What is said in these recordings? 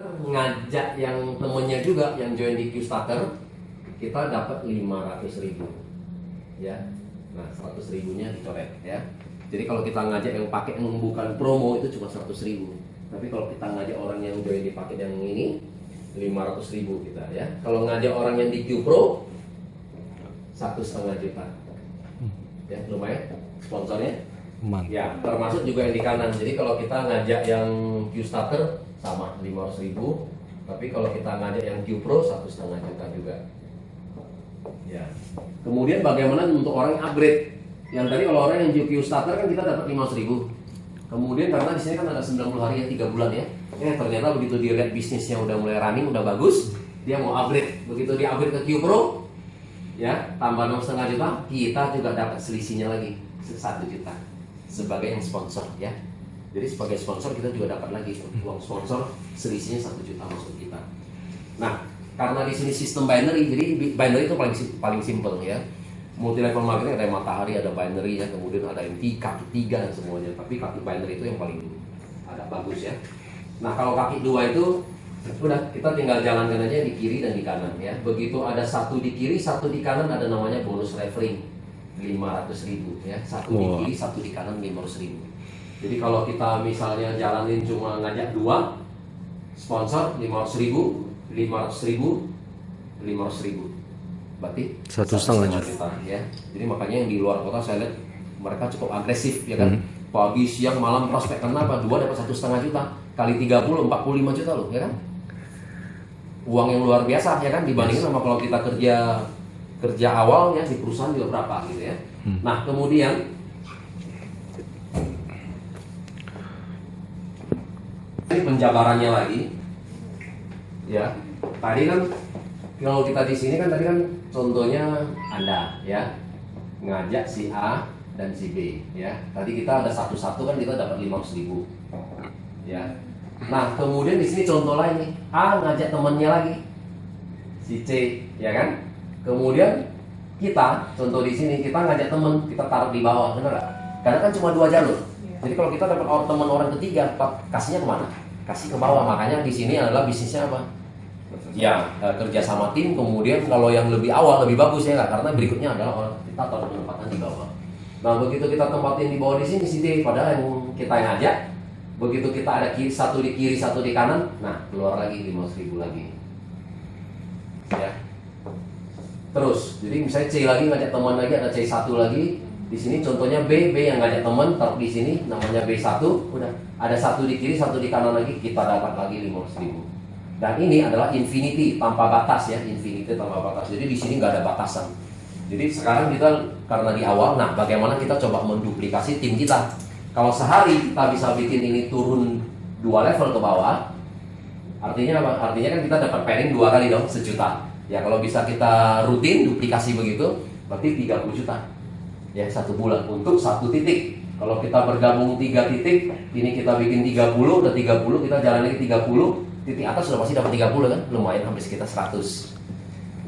ngajak yang temennya juga yang join di Qstarter, kita dapat 500.000 ya. Nah 100.000-nya dicoret ya. Jadi kalau kita ngajak yang pakai yang bukan promo itu cuma 100.000, tapi kalau kita ngajak orang yang join di paket yang ini 500.000 kita ya. Kalau ngajak orang yang di Q Pro 1,5 juta ya, lumayan sponsornya. Ya, termasuk juga yang di kanan. Jadi kalau kita ngajak yang Qstarter sama 500.000, tapi kalau kita ngajak yang Q Pro 1,5 juta juga. Ya. Kemudian bagaimana untuk orang yang upgrade? Yang tadi kalau orang yang Qstarter kan kita dapat 500.000. Kemudian karena di sini kan ada 90 hari ya, 3 bulan ya. Ternyata begitu dia lihat bisnisnya udah mulai running, udah bagus, dia mau upgrade. Begitu dia upgrade ke Q Pro, ya tambah 6,5 juta, kita juga dapat selisihnya lagi 1 juta sebagai yang sponsor ya. Jadi sebagai sponsor kita juga dapat lagi uang sponsor, selisihnya 1 juta masuk kita. Nah, karena di sini sistem binary, jadi binary itu paling simple ya. Multi level marketing ada yang matahari, ada binary ya, kemudian ada yang kaki 3 dan semuanya. Tapi kaki binary itu yang paling agak bagus ya. Nah, kalau kaki 2 itu udah kita tinggal jalankan aja di kiri dan di kanan ya. Begitu ada satu di kiri, satu di kanan, ada namanya bonus referring 500.000 ya. Satu di kiri, satu di kanan 500.000. Jadi kalau kita misalnya jalanin cuma ngajak 2 sponsor 500.000, 500.000, 500.000, berarti 1,5 juta ya. Jadi makanya yang di luar kota saya lihat mereka cukup agresif ya kan. Pagi, siang, malam prospek. Kenapa? 2 dapat 1,5 juta kali 30, 45 juta loh ya kan. Uang yang luar biasa ya kan, dibandingin sama kalau kita kerja awalnya di perusahaan juga berapa gitu ya. Nah kemudian ini penjabarannya lagi ya. Tadi kan kalau kita di sini kan tadi kan contohnya Anda ya ngajak si A dan si B ya. Tadi kita ada satu-satu kan kita dapat 500.000 ya. Nah kemudian di sini contoh lain nih, A ngajak temennya lagi si C ya kan. Kemudian kita contoh di sini kita ngajak temen, kita taruh di bawah, bener gak? Karena kan cuma 2 jalur. Jadi kalau kita dapat teman orang ketiga, kasihnya kemana? Kasih ke bawah. Makanya di sini adalah bisnisnya apa? Ya kerja sama tim. Kemudian kalau yang lebih awal lebih bagus ya nggak? Karena berikutnya adalah orang kita taruh penempatan di bawah. Nah begitu kita tempatin di bawah di sini si D, padahal yang kita yang ngajak. Begitu kita ada satu di kiri, satu di kanan, nah keluar lagi 500.000 lagi. Ya. Terus, jadi misalnya C lagi ngajak teman lagi, ada C1 lagi. Di sini contohnya B yang ngajak teman, taruh di sini namanya B1, udah ada satu di kiri, satu di kanan lagi, kita dapat lagi 500.000. Dan ini adalah infinity tanpa batas ya, infinity tanpa batas. Jadi di sini nggak ada batasan. Jadi sekarang kita karena di awal, nah bagaimana kita coba menduplikasi tim kita. Kalau sehari kita bisa bikin ini turun 2 level ke bawah, artinya apa? Artinya kan kita dapat pairing 2 kali dong, sejuta. Ya kalau bisa kita rutin duplikasi begitu, berarti 30 juta. Ya 1 bulan untuk 1 titik. Kalau kita bergabung 3 titik, ini kita bikin 30, udah 30, kita jalan lagi 30, titik atas sudah pasti dapat 30 kan, lumayan hampir sekitar 100.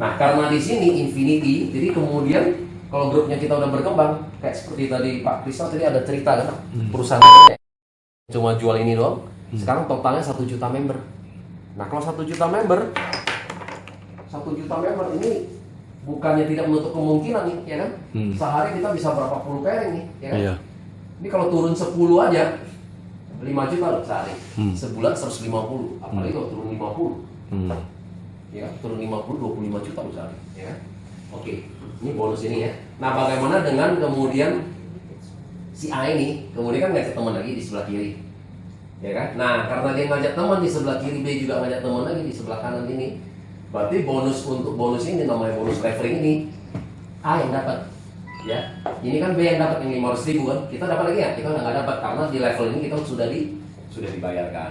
Nah karena di sini infinity, jadi kemudian kalau grupnya kita udah berkembang, kayak seperti tadi Pak Kristal tadi ada cerita kan, perusahaan cuma jual ini doang, sekarang totalnya 1 juta member. Nah kalau 1 juta member, 1 juta member ini bukannya tidak menutup kemungkinan nih, ya kan? Sehari kita bisa berapa puluh pairing nih, ya kan? Iya. Ini kalau turun 10 aja, 5 juta loh sehari. Sebulan 150, apalagi kalau turun 50. Ya, turun 50, 25 juta loh sehari, ya kan? Oke, ini bonus ini ya. Nah, bagaimana dengan kemudian si A ini, kemudian kan ngajak teman lagi di sebelah kiri. Ya kan? Nah, karena dia ngajak teman di sebelah kiri, B juga ngajak teman lagi di sebelah kanan ini. Berarti bonus untuk bonus ini namanya bonus referring ini A yang dapat, ya. Ini kan B yang dapat yang 500.000 kan. Kita dapat lagi ya? Kita nggak dapat karena di level ini kita sudah dibayarkan.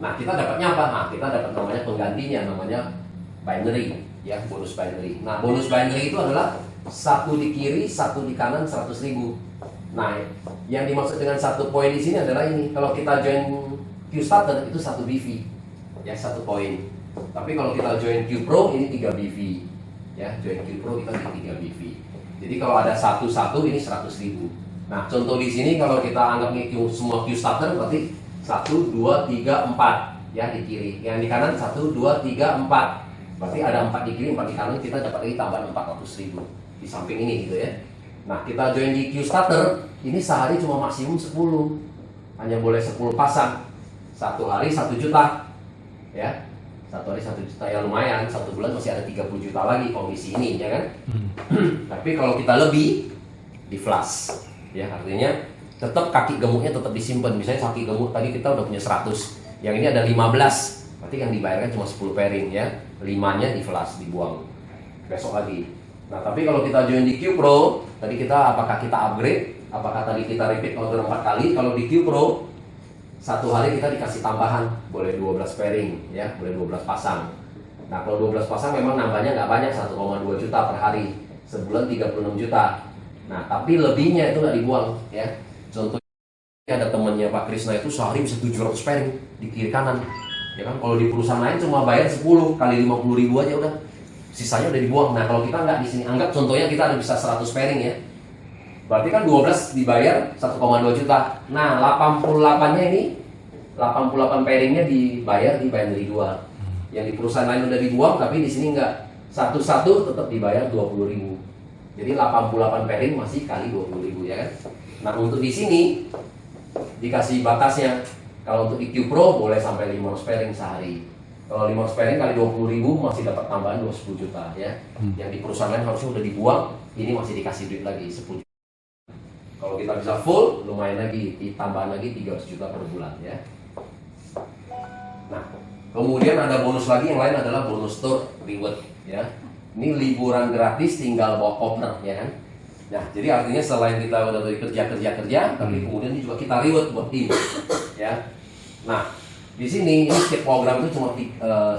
Nah kita dapatnya apa? Nah kita dapat namanya penggantinya, namanya binary, ya bonus binary. Nah bonus binary itu adalah 1 di kiri, 1 di kanan 100.000. Nah yang dimaksud dengan 1 poin di sini adalah ini. Kalau kita join Qstarter itu 1 BV, ya 1 poin. Tapi kalau kita join Q Pro ini 3 BV, ya join Q Pro kita 3 BV. Jadi kalau ada 1 ini 100.000. Nah contoh di sini kalau kita anggap ini semua Qstarter berarti 1, 2, 3, 4. ya di kiri. Yang di kanan 1, 2, 3, 4. Berarti ada 4 di kiri, 4 di kanan, kita dapat lagi tambahan 400.000 di samping ini gitu ya. Nah, kita join di Q starter, ini sehari cuma maksimum 10. Hanya boleh 10 pasang. Satu hari 1 juta. Ya. Satu hari 1 juta ya lumayan, 1 bulan masih ada 30 juta lagi komisi ini ya kan. Tapi kalau kita lebih di flash ya, artinya tetap kaki gemuknya tetap disimpan. Misalnya kaki gemuk tadi kita udah punya 100, yang ini ada 15, berarti yang dibayarkan cuma 10 pairing ya, 5-nya di flash dibuang besok lagi. Nah tapi kalau kita join di Q Pro, tadi kita apakah kita upgrade, apakah tadi kita repeat order 4 kali. Kalau di Q Pro satu hari kita dikasih tambahan, boleh 12 pairing ya, boleh 12 pasang. Nah kalau 12 pasang memang nambahnya nggak banyak, 1,2 juta per hari, sebulan 36 juta. Nah tapi lebihnya itu nggak dibuang ya. Contohnya ada temennya Pak Krisna itu sehari bisa 700 pairing di kiri kanan ya kan. Kalau di perusahaan lain cuma bayar 10 kali 50.000 aja udah, sisanya udah dibuang. Nah kalau kita nggak di sini, anggap contohnya kita ada bisa 100 pairing ya, berarti kan 12 dibayar 1,2 juta. Nah 88-nya ini, 88 pairingnya dibayar dari 2. Yang di perusahaan lain udah dibuang, tapi di sini enggak. Satu-satu tetap dibayar 20.000. Jadi 88 pairing masih kali 20.000 ya kan. Nah untuk di sini dikasih batasnya. Kalau untuk di Q Pro boleh sampai 500 pairing sehari. Kalau 500 pairing kali 20.000 masih dapat tambahan 20 juta ya. Yang di perusahaan lain harusnya udah dibuang, ini masih dikasih duit lagi 10 juta. Kalau kita bisa full, lumayan lagi, ditambahan lagi 300 juta per bulan ya. Nah, kemudian ada bonus lagi, yang lain adalah bonus tour reward ya. Ini liburan gratis tinggal bawa partner ya kan. Nah, jadi artinya selain kita udah kerja, tapi kemudian ini juga kita reward buat tim ya. Nah, di sini ini setiap program itu cuma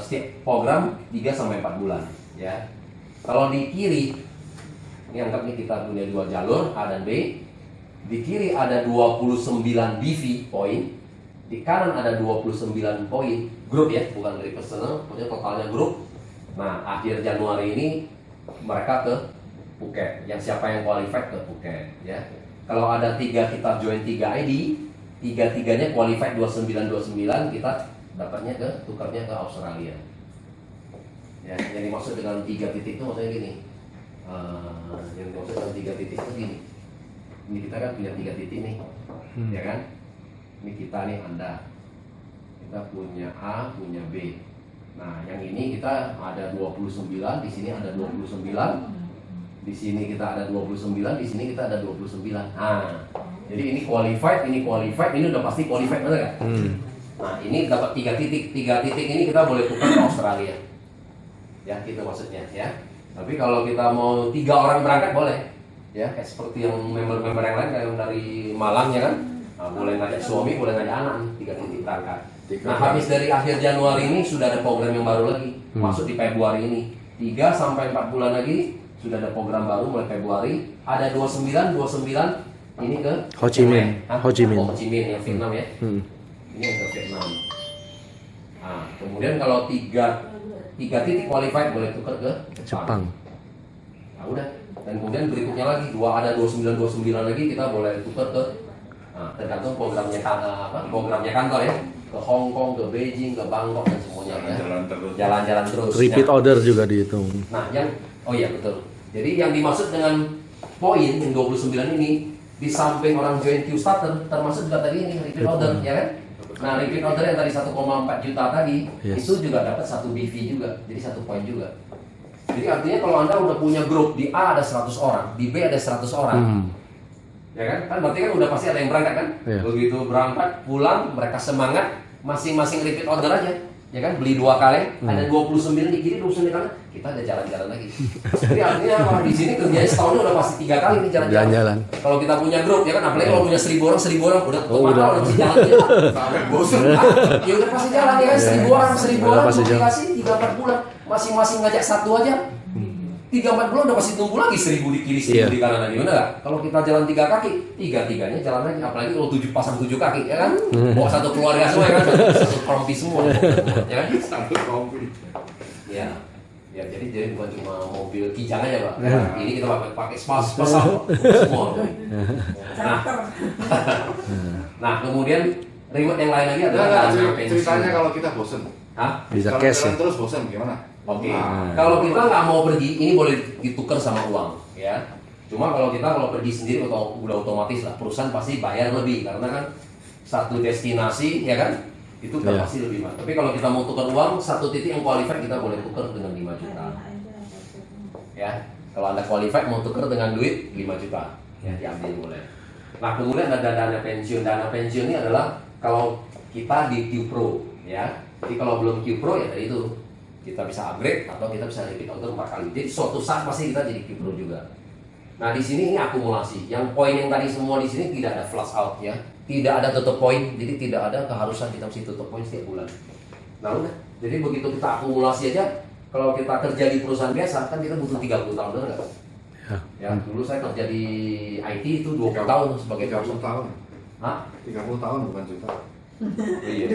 setiap program 3 sampai 4 bulan ya. Kalau di kiri ini anggap nih kita punya 2 jalur A dan B. Di kiri ada 29 BV poin, di kanan ada 29 poin, grup ya, bukan dari personal, pokoknya totalnya grup. Nah, akhir Januari ini mereka ke Phuket, yang siapa yang qualified ke Phuket ya. Kalau ada 3 kita join 3 ID, 3-3-nya qualified 29-29, kita dapatnya tukarnya ke Australia. Ya, yang dimaksud dengan 3 titik itu maksudnya gini. Yang dimaksud dengan 3 titik itu gini. Ini kita kan punya 3 titik nih, ya kan? Ini kita nih, Anda. Kita punya A, punya B. Nah, yang ini kita ada 29, di sini ada 29. Di sini kita ada 29, di sini kita ada 29. Nah, jadi ini qualified, ini udah pasti qualified, benar kan? Nah, ini dapat 3 titik. 3 titik ini kita boleh tukar ke Australia. Ya, gitu maksudnya ya. Tapi kalau kita mau 3 orang berangkat boleh. Ya, kayak seperti yang member-member yang lain kayak yang dari Malang ya kan. Nah, boleh ngajak suami, boleh ngajak anak nih, 3 titik berangkat. Nah, habis dari akhir Januari ini sudah ada program yang baru lagi. Masuk di Februari ini. 3 sampai 4 bulan lagi sudah ada program baru mulai Februari. Ada 29 ini ke Ho Chi Minh. Ho Chi Minh. Ho Chi Minh yang Vietnam ya. Ini yang ke Vietnam. Nah, kemudian kalau 3 titik qualified boleh tukar ke Jepang. Nah, udah. Dan kemudian berikutnya lagi ada 29 lagi kita boleh tukar ke tergantung programnya kantor ya, ke Hong Kong, ke Beijing, ke Bangkok dan semuanya ya. Jalan-jalan terus. Repeat order juga dihitung. Nah, iya betul. Jadi yang dimaksud dengan poin yang 29 ini, di samping orang join Q starter termasuk juga tadi ini repeat order ya kan. Nah, repeat order yang tadi 1,4 juta tadi itu juga dapat 1 BV juga, jadi 1 poin juga. Jadi artinya kalau Anda udah punya grup, di A ada 100 orang, di B ada 100 orang. Ya kan? Kan berarti kan udah pasti ada yang berangkat kan? Begitu berangkat, pulang, mereka semangat, masing-masing repeat order aja. Ya kan? Beli 2 kaleng, ada 29 di kiri, 29 di kanan, kita ada jalan-jalan lagi. Jadi artinya di sini kerjanya setahun udah pasti 3 kali nih jalan-jalan. Kalau kita punya grup, ya kan? Apalagi kalau punya 1.000 orang, udah pasti jalan. Sampai bosan. Ya udah pasti jalan ya kan? 1.000 orang, dikasih 3-4 bulan. Masing-masing ngajak 1 aja 3-4 bulan udah pasti tumbuh lagi 1.000 di kiri 1.000 di kanan lagi, bener gak? Kalau kita jalan 3 kaki, 3-3-nya jalan lagi. Apalagi kalau 7 pasang 7 kaki ya kan, bawa 1 keluarga semua ya kan, 1 kompi semua ya kan, 1 kompi ya jadi bukan cuma mobil kijang aja Pak. Ini kita pakai spasial semua. Nah kemudian Reward yang lain lagi adalah Nah, dana pensiun. ceritanya kalau kita bosen, Hah? Bisa kalau cash jalan ya. terus bosen gimana? Oke. Nah, Kalau kita nggak mau pergi, ini boleh ditukar sama uang, ya. Cuma kalau kita pergi sendiri atau udah otomatis lah, perusahaan pasti bayar lebih karena kan satu destinasi, ya kan? Itu kan Iya. pasti lebih mahal. Tapi kalau kita mau tukar uang, satu titik yang qualified kita boleh tukar dengan 5 juta. Ya, kalau Anda qualified mau tukar dengan duit 5 juta, ya diambil boleh. Nah, kemudian ada dana pensiun. Dana pensiun ini adalah kalau kita di Q Pro, ya. Jadi kalau belum Q Pro ya tadi itu kita bisa upgrade atau kita bisa repeat order 4 kali. Jadi suatu saat pasti kita jadi Q Pro juga. Nah, di sini ini akumulasi. Yang poin yang tadi semua di sini tidak ada flush out, ya. Tidak ada tutup poin, jadi tidak ada keharusan kita mesti tutup poin setiap bulan. Nah, udah. Jadi begitu kita akumulasi aja, kalau kita kerja di perusahaan biasa kan kita butuh 30 tahun, benar nggak? Ya. Ya, dulu saya kerja di IT itu 20 tahun sebagai 30 tahun. Hah? 30 tahun bukan juta. Iya.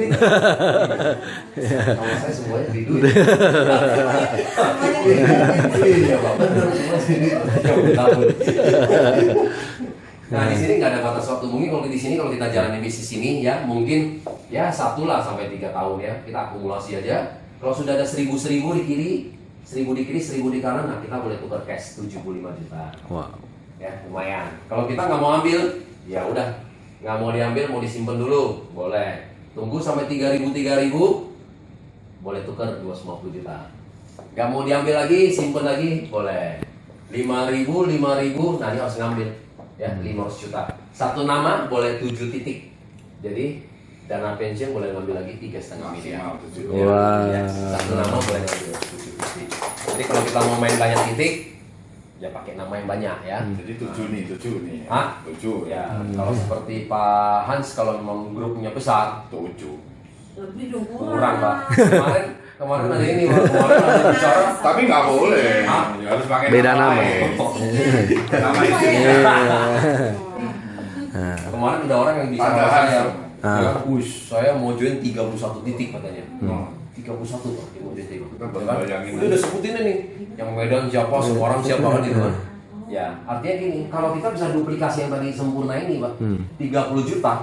Kalau saya semuanya di duit. Iya, Pak. Benar semua di duit. 30 tahun. Nah, di sini nggak ada batas waktu. Mungkin kalau di sini kalau kita jalanin bisnis ini ya mungkin ya 1 lah sampai 3 tahun ya. Kita akumulasi aja. Kalau sudah ada 1000 di kiri, 1000 di kiri, 1000 di kanan, nah kita boleh tukar cash 75 juta. Wow. Ya lumayan. Kalau kita nggak mau ambil, ya udah nggak mau diambil, mau disimpan dulu, boleh. Tunggu sampai 3.000, boleh tukar 250 juta. Nggak mau diambil lagi, simpan lagi, boleh. 5.000, nah ini harus ngambil, ya 500 juta. Satu nama boleh 7 titik. Jadi dana pensiun boleh ngambil lagi 3,5 miliar. Maksimal 7. Wah. Ya, satu nama boleh ngambil 7 titik. Jadi kalau kita mau main banyak titik, ya pakai nama yang banyak ya. Jadi 7 nih. Hah? 7 Ya, kalau seperti Pak Hans kalau memang grupnya besar, 7. Lebih dong kurang Pak. Kemarin ada ini, Pak. Kemarin ada bicara. Tapi nggak boleh. Hah? Ya, harus pakai Beda nama. lain. Nama Iya. istrinya. Kemarin ada orang yang bicara Ada sama saya. Hans. Ya, saya mau join 31 titik katanya. 31 Pak, dia mau join titik. Kita Ya baru kan? bayangin. Udah sebutin ini. Yang Medan siapa, seorang siapa kan gitu kan. Ya, artinya gini, kalau kita bisa duplikasi yang tadi sempurna ini, Pak. 30 juta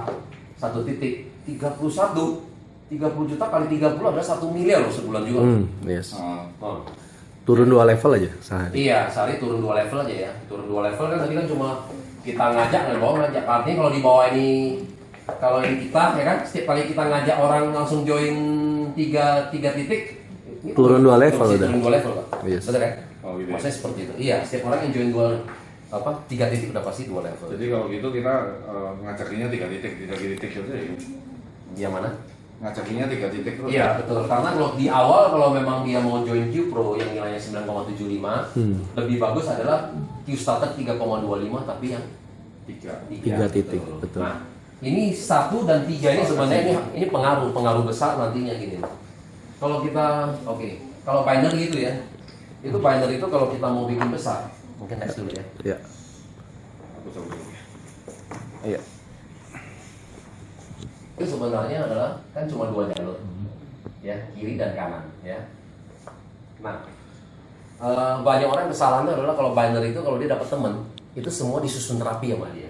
satu titik, 30 juta kali 30 adalah 1 miliar loh sebulan juga. Yes. Ah, Oh. Turun 2 level aja sehari. Iya, sehari turun 2 level aja ya. Turun 2 level kan tadi kan cuma kita ngajak, nggak bawa ngajak. Artinya kalau di bawah ini, kalau ini kita ya kan, setiap kali kita ngajak orang langsung join 3 titik, ini Turun 2 level mesti udah. Turun 2 level, Pak. Yes. Betul kan? Oh, gitu ya. Maksudnya seperti itu. Iya, setiap orang yang join 3 titik udah pasti 2 level. Jadi kalau gitu kita ngajakinya 3 titik saja ya. Iya mana? Ngajakinya 3 titik terus. Iya betul, karena kalau di awal kalau memang dia mau join Q Pro yang nilainya 9,75 lebih bagus adalah Q Starter 3,25 tapi yang 3 titik, betul. Nah ini 1 dan 3 ini sebenarnya ini pengaruh besar nantinya gini. Kalau kita kalau binary gitu ya, itu binary itu kalau kita mau bikin besar, mungkin next dulu ya. Ya. Aku coba dulu. Iya. Itu sebenarnya adalah kan cuma 2 jalur ya, kiri dan kanan ya. Nah banyak orang kesalahannya adalah kalau binary itu kalau dia dapat teman itu semua disusun rapi sama dia.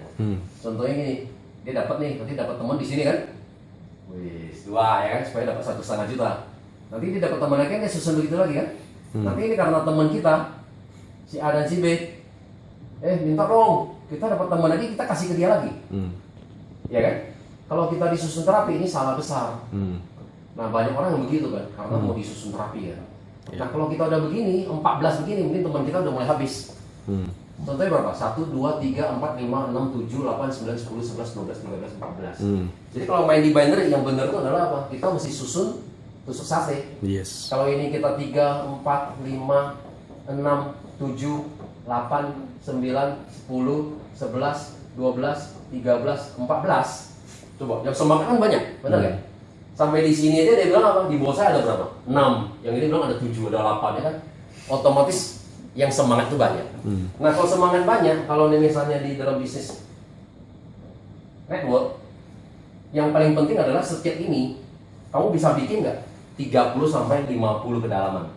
Contohnya gini, dia dapat nih, nanti dapat teman di sini kan, wis 2 ya kan, supaya dapat 1,5 juta. Nanti dia dapat teman lagi kan dia susun begitu lagi kan. Nanti ini karena teman kita si A dan si B, minta dong kita dapat teman lagi, kita kasih ke dia lagi, ya kan? Kalau kita disusun terapi ini salah besar. Nah banyak orang yang begitu kan, karena mau disusun terapi ya. Nah kalau kita udah begini, 14 begini, mungkin teman kita udah mulai habis. Contohnya berapa? 1, 2, 3, 4, 5, 6, 7, 8, 9, 10, 11, 12, 13, 14. Jadi kalau main di binary yang benar itu adalah apa? Kita mesti susun tusuk sate. Yes. Kalau ini kita 3, 4, 5, 6, 7, 8, 9, 10, 11, 12, 13, 14. Coba, yang semangat kan banyak, benar kan? Sampai di sini aja dia bilang apa? Di bawah saya ada berapa? 6. Yang ini bilang ada 7, ada 8 ya kan? Otomatis yang semangat itu banyak. Nah kalau semangat banyak, kalau ini misalnya di dalam bisnis network, yang paling penting adalah setiap ini kamu bisa bikin nggak 30 sampai 50 kedalaman.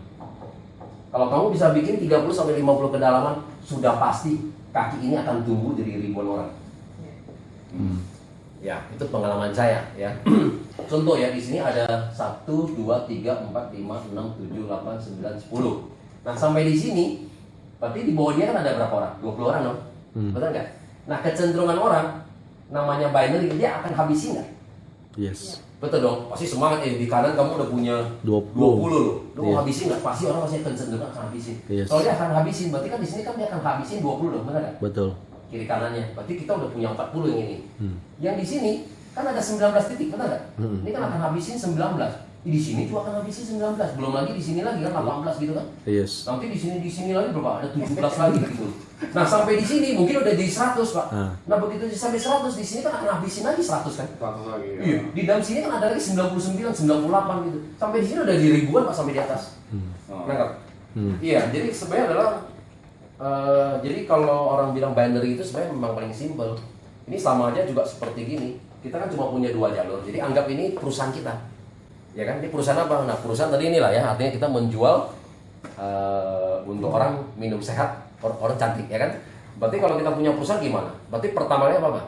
Kalau kamu bisa bikin 30 sampai 50 kedalaman, sudah pasti kaki ini akan tumbuh jadi ribuan orang. Ya, itu pengalaman saya ya. Contoh ya, di sini ada 1, 2, 3, 4, 5, 6, 7, 8, 9, 10. Nah, sampai di sini, berarti di bawah dia kan ada berapa orang? 20 orang dong? Betul nggak? Nah, kecenderungan orang, namanya binary, dia akan habisin nggak? Yes. Betul dong, pasti semangat. Di kanan kamu udah punya 20 loh. Lu mau Iya. habisin nggak? Pasti orang masih kecenderungan akan habisin. Yes. Kalau dia akan habisin, berarti kan di sini kan dia akan habisin 20 dong, benar nggak? Betul. Kiri kanannya, berarti kita udah punya 40 yang ini. Yang di sini kan ada 19 titik, benar nggak? Ini kan akan habisin 19. Di sini juga akan habisin 19. Belum lagi di sini lagi kan 18 gitu kan? Yes. Nanti di sini lagi berapa? Ada 17 lagi gitu. Nah, sampai di sini mungkin udah jadi 100, Pak. Nah, begitu sampai 100 di sini kan akan habisin lagi 100 kan? 100 lagi ya. Iya, di dalam sini kan ada lagi 99, 98 gitu. Sampai di sini udah di ribuan Pak sampai di atas. Nangkap? Iya, jadi sebenarnya adalah jadi kalau orang bilang binary itu sebenarnya memang paling simpel. Ini sama aja juga seperti gini. Kita kan cuma punya 2 jalur. Jadi anggap ini perusahaan kita. Ya kan? Ini perusahaan apa? Nah, perusahaan tadi inilah ya, artinya kita menjual untuk orang minum sehat, orang cantik, ya kan? Berarti kalau kita punya perusahaan gimana? Berarti pertamanya apa, Pak?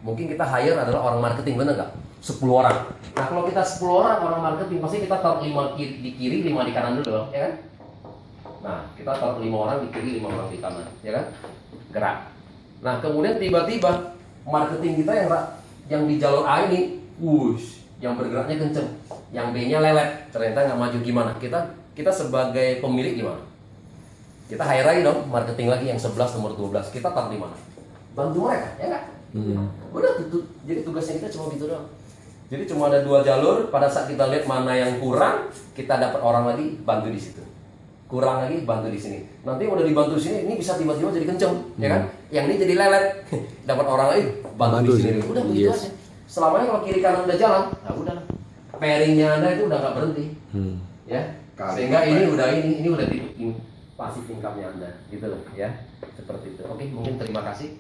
Mungkin kita hire adalah orang marketing, bener nggak? 10 orang. Nah, kalau kita 10 orang marketing, pasti kita taruh 5 di kiri, 5 di kanan dulu, ya kan? Nah, kita taruh 5 orang di kiri, 5 orang di kanan, ya kan? Gerak. Nah, kemudian tiba-tiba marketing kita yang di jalur A ini, wush, yang bergeraknya kenceng, yang B-nya lelet, ternyata nggak maju gimana? Kita sebagai pemilik gimana? Kita hire lagi dong, marketing lagi yang 11 nomor 12, kita taruh di mana? Bantu mereka, ya nggak? Udah, jadi tugasnya kita cuma gitu doang. Jadi cuma ada 2 jalur, pada saat kita lihat mana yang kurang, kita dapat orang lagi bantu di situ. Kurang lagi bantu di sini. Nanti udah dibantu di sini, ini bisa tiba-tiba jadi kenceng, ya kan? Yang ini jadi lelet, dapat orang lagi bantu di sini. Udah begitu aja. Selamanya kalau kiri kanan udah jalan, nah udah. Pairingnya Anda itu udah nggak berhenti, ya. Sehingga ini udah titik pasif income-nya Anda, gitu loh, ya. Seperti itu. Oke, mungkin terima kasih.